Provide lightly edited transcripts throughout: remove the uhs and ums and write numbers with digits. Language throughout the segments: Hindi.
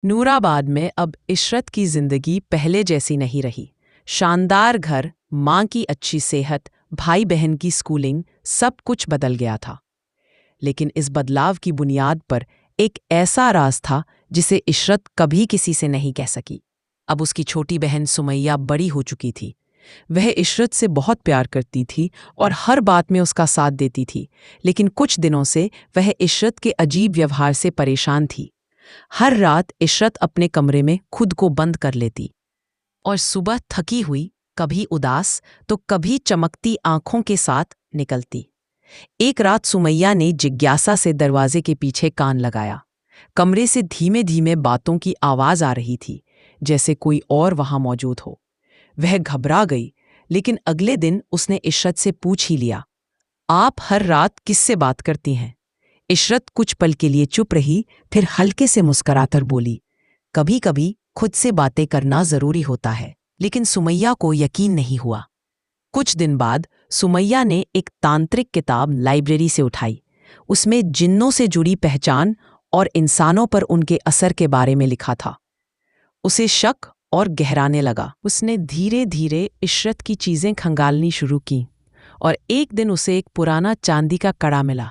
नूराबाद में अब इशरत की जिंदगी पहले जैसी नहीं रही। शानदार घर, माँ की अच्छी सेहत, भाई बहन की स्कूलिंग, सब कुछ बदल गया था। लेकिन इस बदलाव की बुनियाद पर एक ऐसा राज था जिसे इशरत कभी किसी से नहीं कह सकी। अब उसकी छोटी बहन सुमैया बड़ी हो चुकी थी। वह इशरत से बहुत प्यार करती थी और हर बात में उसका साथ देती थी। लेकिन कुछ दिनों से वह इशरत के अजीब व्यवहार से परेशान थी। हर रात इशरत अपने कमरे में खुद को बंद कर लेती और सुबह थकी हुई, कभी उदास तो कभी चमकती आंखों के साथ निकलती। एक रात सुमैया ने जिज्ञासा से दरवाजे के पीछे कान लगाया। कमरे से धीमे धीमे बातों की आवाज आ रही थी, जैसे कोई और वहां मौजूद हो। वह घबरा गई, लेकिन अगले दिन उसने इशरत से पूछ ही लिया, आप हर रात किससे बात करती हैं? इशरत कुछ पल के लिए चुप रही, फिर हल्के से मुस्कुराकर बोली, कभी कभी खुद से बातें करना जरूरी होता है। लेकिन सुमैया को यकीन नहीं हुआ। कुछ दिन बाद सुमैया ने एक तांत्रिक किताब लाइब्रेरी से उठाई। उसमें जिन्नों से जुड़ी पहचान और इंसानों पर उनके असर के बारे में लिखा था। उसे शक और गहराने लगा। उसने धीरे धीरे इशरत की चीजें खंगालनी शुरू की और एक दिन उसे एक पुराना चांदी का कड़ा मिला,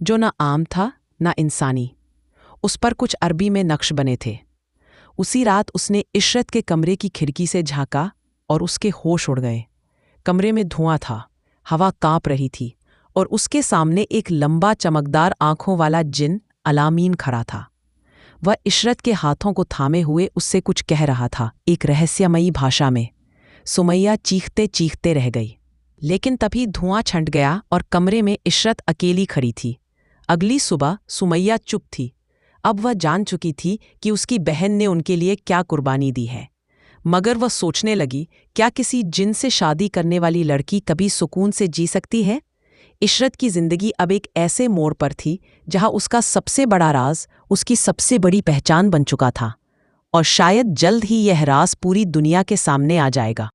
जो न आम था न इंसानी। उस पर कुछ अरबी में नक्श बने थे। उसी रात उसने इशरत के कमरे की खिड़की से झांका और उसके होश उड़ गए। कमरे में धुआं था, हवा कांप रही थी और उसके सामने एक लंबा चमकदार आंखों वाला जिन अलामीन खड़ा था। वह इशरत के हाथों को थामे हुए उससे कुछ कह रहा था, एक रहस्यमयी भाषा में। सुमैया चीखते चीखते रह गई। लेकिन तभी धुआं छंट गया और कमरे में इशरत अकेली खड़ी थी। अगली सुबह सुमैया चुप थी। अब वह जान चुकी थी कि उसकी बहन ने उनके लिए क्या कुर्बानी दी है। मगर वह सोचने लगी, क्या किसी जिन से शादी करने वाली लड़की कभी सुकून से जी सकती है? इशरत की जिंदगी अब एक ऐसे मोड़ पर थी जहां उसका सबसे बड़ा राज उसकी सबसे बड़ी पहचान बन चुका था, और शायद जल्द ही यह राज पूरी दुनिया के सामने आ जाएगा।